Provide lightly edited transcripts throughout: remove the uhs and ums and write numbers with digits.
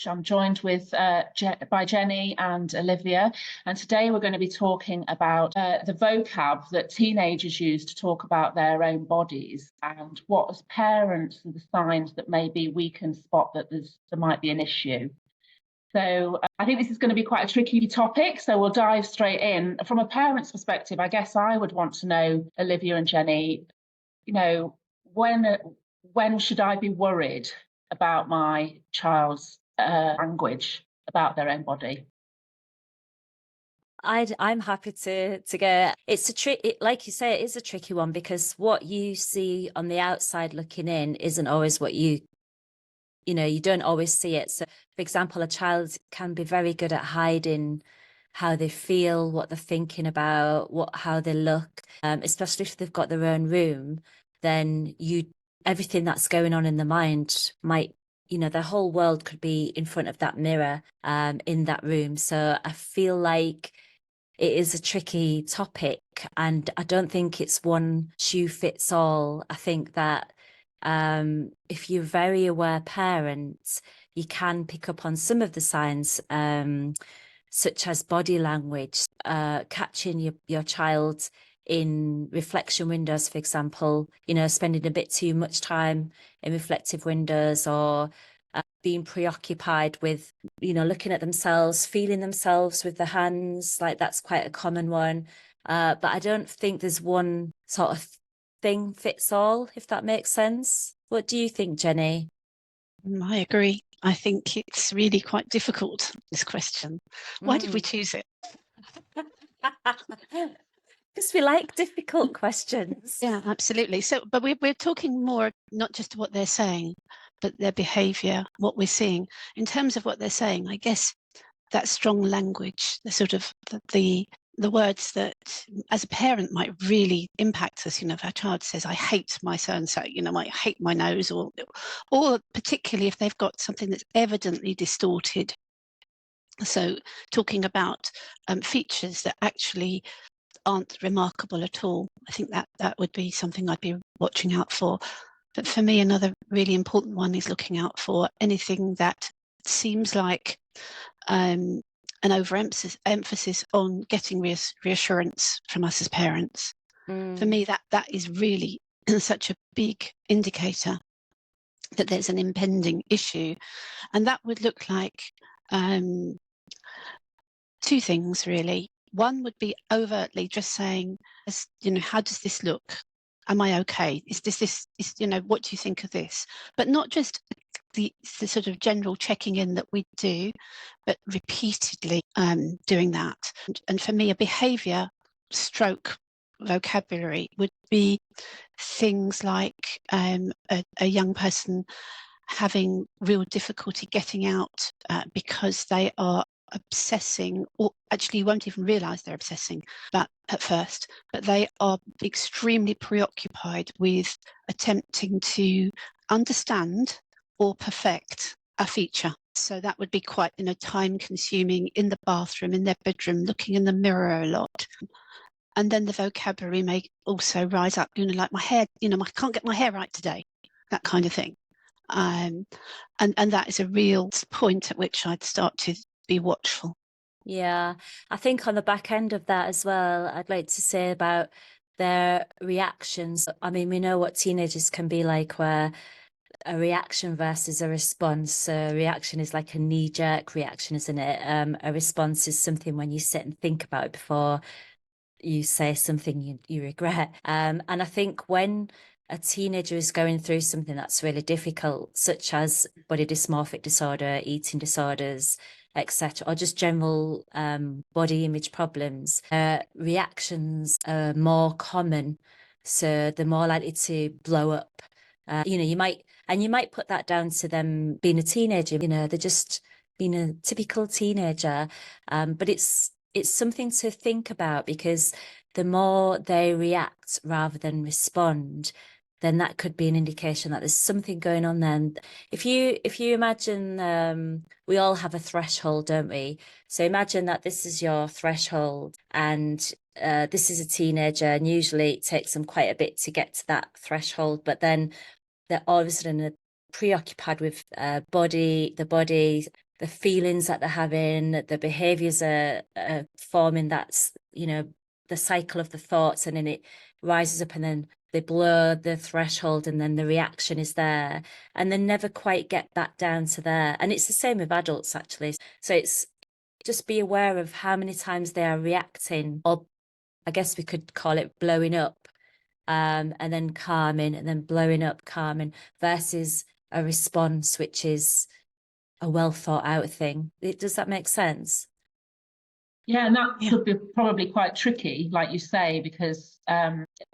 I'm joined by Jennie and Olivia, and today we're going to be talking about the vocab that teenagers use to talk about their own bodies and what, as parents, are the signs that maybe we can spot that there might be an issue. So I think this is going to be quite a tricky topic, so we'll dive straight in. From a parent's perspective, I guess I would want to know, Olivia and Jennie, when should I be worried about my child's language about their own body? I'm happy to go. It's like you say, it is a tricky one because what you see on the outside looking in isn't always what you don't always see it. So, for example, a child can be very good at hiding how they feel, what they're thinking about, how they look, especially if they've got their own room. Then everything that's going on in the mind might, their whole world could be in front of that mirror in that room. So I feel like it is a tricky topic, and I don't think it's one shoe fits all. I think that if you're a very aware parent, you can pick up on some of the signs, such as body language, catching your child in reflection windows, for example, spending a bit too much time in reflective windows, or being preoccupied with, looking at themselves, feeling themselves with their hands. Like, that's quite a common one. But I don't think there's one sort of thing fits all, if that makes sense. What do you think, Jennie? I agree. I think it's really quite difficult, this question. Why did we choose it? Because we like difficult questions. Yeah, absolutely. So, but we're talking more not just what they're saying, but their behaviour, what we're seeing. In terms of what they're saying, I guess that strong language, the sort of the words that as a parent might really impact us. If our child says, I hate my so-and-so, I hate my nose, or particularly if they've got something that's evidently distorted. So talking about features that actually aren't remarkable at all, I think that would be something I'd be watching out for. But for me, another really important one is looking out for anything that seems like an overemphasis on getting reassurance from us as parents. For me, that is really such a big indicator that there's an impending issue. And that would look like two things, really. One would be overtly just saying, how does this look? Am I okay? What do you think of this? But not just the sort of general checking in that we do, but repeatedly doing that. And for me, a behaviour stroke vocabulary would be things like a young person having real difficulty getting out because they are obsessing, or actually you won't even realise they're obsessing but at first, but they are extremely preoccupied with attempting to understand or perfect a feature. So that would be quite time consuming in the bathroom, in their bedroom, looking in the mirror a lot. And then the vocabulary may also rise up, like my hair, I can't get my hair right today, that kind of thing. And that is a real point at which I'd start to be watchful. Yeah, I think on the back end of that as well, I'd like to say about their reactions. I mean, we know what teenagers can be like, where a reaction versus a response. So a reaction is like a knee-jerk reaction, isn't it? A response is something when you sit and think about it before you say something you regret. And I think when a teenager is going through something that's really difficult, such as body dysmorphic disorder, eating disorders, etc., or just general body image problems, reactions are more common, so they're more likely to blow up. You might put that down to them being a teenager. They're just being a typical teenager, but it's something to think about, because the more they react rather than respond, then that could be an indication that there's something going on then. If you imagine, we all have a threshold, don't we? So imagine that this is your threshold, and this is a teenager, and usually it takes them quite a bit to get to that threshold, but then they're all of a sudden preoccupied with the body, the feelings that they're having, the behaviors are forming. That's, you know, the cycle of the thoughts, and then it rises up and then they blur the threshold and then the reaction is there, and they never quite get back down to there. And it's the same with adults, actually. So it's just be aware of how many times they are reacting, or I guess we could call it blowing up, and then calming, and then blowing up, calming, versus a response, which is a well thought out thing. Does that make sense? Yeah, and that could be probably quite tricky, like you say, because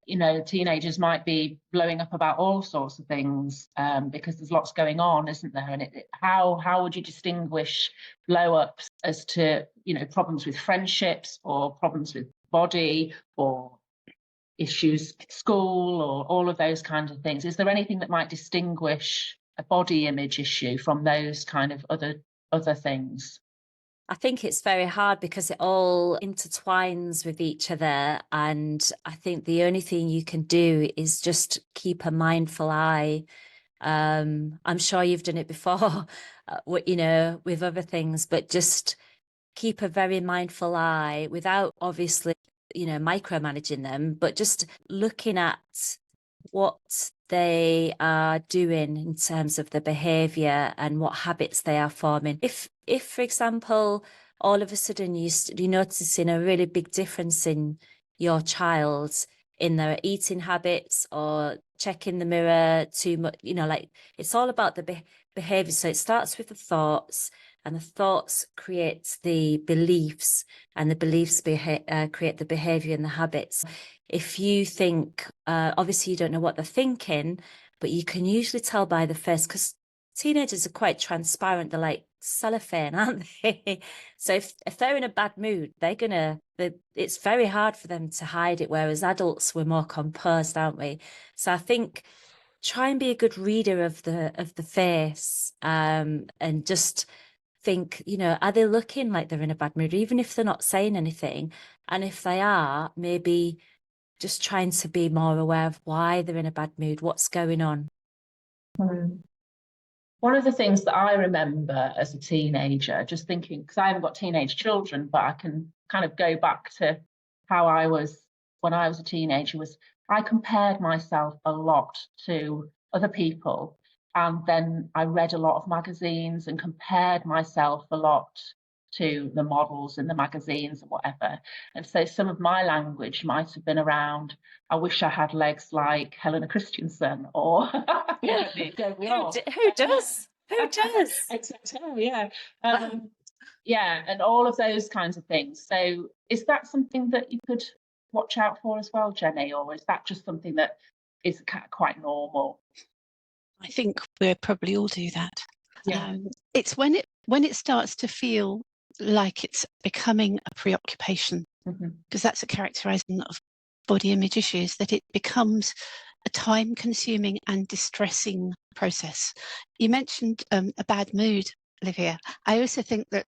you know, teenagers might be blowing up about all sorts of things, because there's lots going on, isn't there? And how would you distinguish blow ups as to, you know, problems with friendships or problems with body or issues at school or all of those kinds of things? Is there anything that might distinguish a body image issue from those kind of other things? I think it's very hard because it all intertwines with each other. And I think the only thing you can do is just keep a mindful eye. I'm sure you've done it before, you know, with other things, but just keep a very mindful eye without obviously, you know, micromanaging them, but just looking at what they are doing in terms of the behavior and what habits they are forming. If for example, all of a sudden you're noticing a really big difference in your child in their eating habits or checking the mirror too much, you know, like it's all about the behavior. So it starts with the thoughts, and the thoughts create the beliefs, and the beliefs create the behavior and the habits. If you think, obviously you don't know what they're thinking, but you can usually tell by the face, because teenagers are quite transparent. They're like cellophane, aren't they? So if they're in a bad mood, it's very hard for them to hide it, whereas adults, we're more composed, aren't we? So I think try and be a good reader of the face, and just think, you know, are they looking like they're in a bad mood, even if they're not saying anything? And if they are, maybe just trying to be more aware of why they're in a bad mood, what's going on. One of the things that I remember as a teenager, just thinking, because I haven't got teenage children, but I can kind of go back to how I was when I was a teenager, was I compared myself a lot to other people. And then I read a lot of magazines and compared myself a lot to the models in the magazines and whatever. And so some of my language might have been around, I wish I had legs like Helena Christensen, or Yeah. Who does? Who does? Except her, yeah. Yeah, and all of those kinds of things. So is that something that you could watch out for as well, Jennie, or is that just something that is quite normal? I think we probably all do that. Yeah. It's when it starts to feel like it's becoming a preoccupation, because that's a characterization of body image issues, that it becomes a time-consuming and distressing process. You mentioned a bad mood, Olivia. I also think that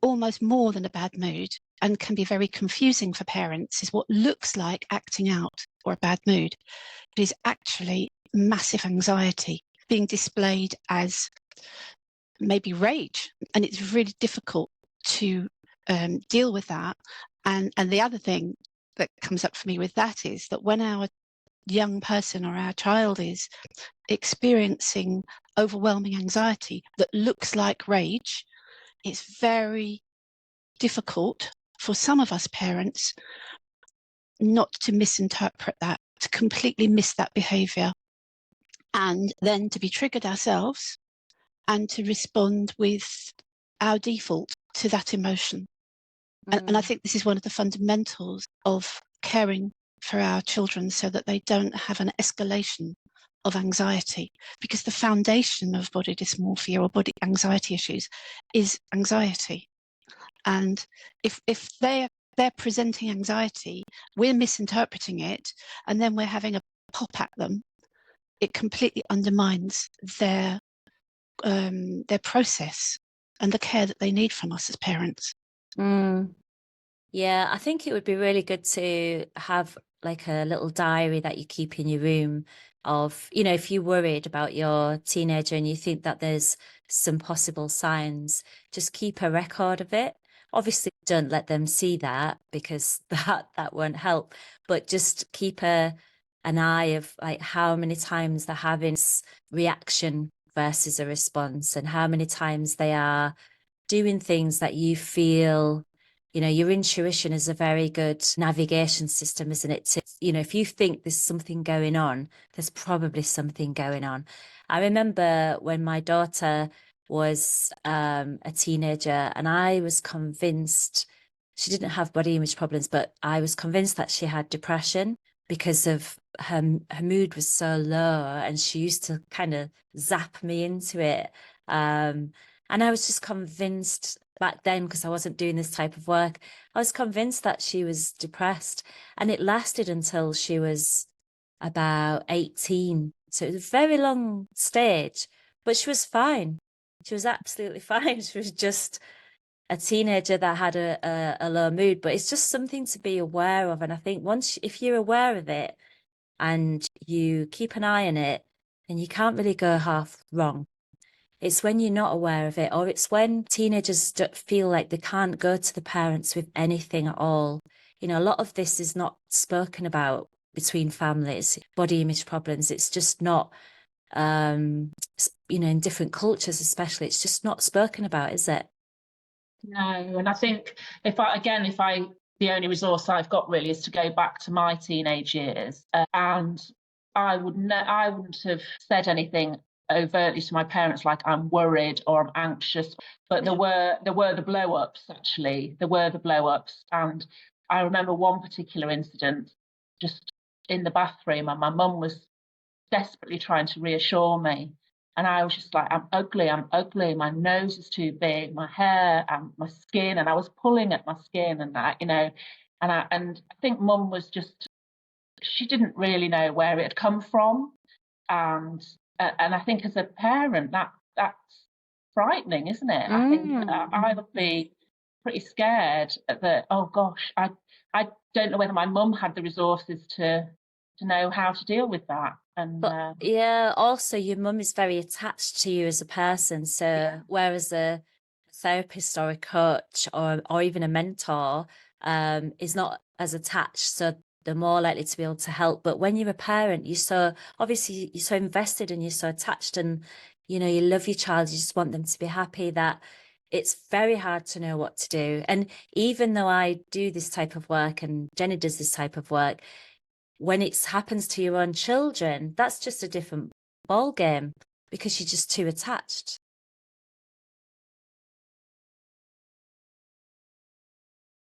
almost more than a bad mood, and can be very confusing for parents, is what looks like acting out or a bad mood, but is actually massive anxiety being displayed as maybe rage. And it's really difficult to deal with that. And the other thing that comes up for me with that is that when our young person or our child is experiencing overwhelming anxiety that looks like rage, it's very difficult for some of us parents not to misinterpret that, to completely miss that behavior, and then to be triggered ourselves and to respond with our default to that emotion. And I think this is one of the fundamentals of caring for our children, so that they don't have an escalation of anxiety, because the foundation of body dysmorphia or body anxiety issues is anxiety. And if they're presenting anxiety, we're misinterpreting it, and then we're having a pop at them, it completely undermines their process and the care that they need from us as parents. Yeah, I think it would be really good to have like a little diary that you keep in your room of, you know, if you're worried about your teenager and you think that there's some possible signs, just keep a record of it. Obviously, don't let them see that, because that won't help, but just keep an eye of like how many times they're having this reaction versus a response, and how many times they are doing things that you feel, you know, your intuition is a very good navigation system, isn't it? You know, if you think there's something going on, there's probably something going on. I remember when my daughter was a teenager, and I was convinced she didn't have body image problems, but I was convinced that she had depression because of her mood was so low, and she used to kind of zap me into it. And I was just convinced back then, because I wasn't doing this type of work, I was convinced that she was depressed. And it lasted until she was about 18. So it was a very long stage, but she was fine. She was absolutely fine. She was just a teenager that had a low mood, but it's just something to be aware of. And I think if you're aware of it and you keep an eye on it, then you can't really go half wrong. It's when you're not aware of it, or it's when teenagers feel like they can't go to the parents with anything at all. You know, a lot of this is not spoken about between families, body image problems. It's just not, you know, in different cultures especially, it's just not spoken about, is it? No, and I think the only resource I've got really is to go back to my teenage years, and I wouldn't have said anything overtly to my parents like I'm worried or I'm anxious, but there were the blow-ups. Actually, there were the blow-ups, and I remember one particular incident just in the bathroom, and my mum was desperately trying to reassure me, and I was just like, I'm ugly, my nose is too big, my hair and my skin, and I was pulling at my skin, and that, you know, and I think mum was just, she didn't really know where it had come from, and I think as a parent that's frightening, isn't it? I think I would be pretty scared that, oh gosh, I don't know whether my mum had the resources to know how to deal with that. And but yeah, also your mum is very attached to you as a person. So Yeah. whereas a therapist or a coach or even a mentor is not as attached, so they're more likely to be able to help. But when you're a parent, you're so invested and you're so attached, and you know, you love your child, you just want them to be happy, that it's very hard to know what to do. And even though I do this type of work and Jenny does this type of work, when it happens to your own children, that's just a different ball game, because you're just too attached.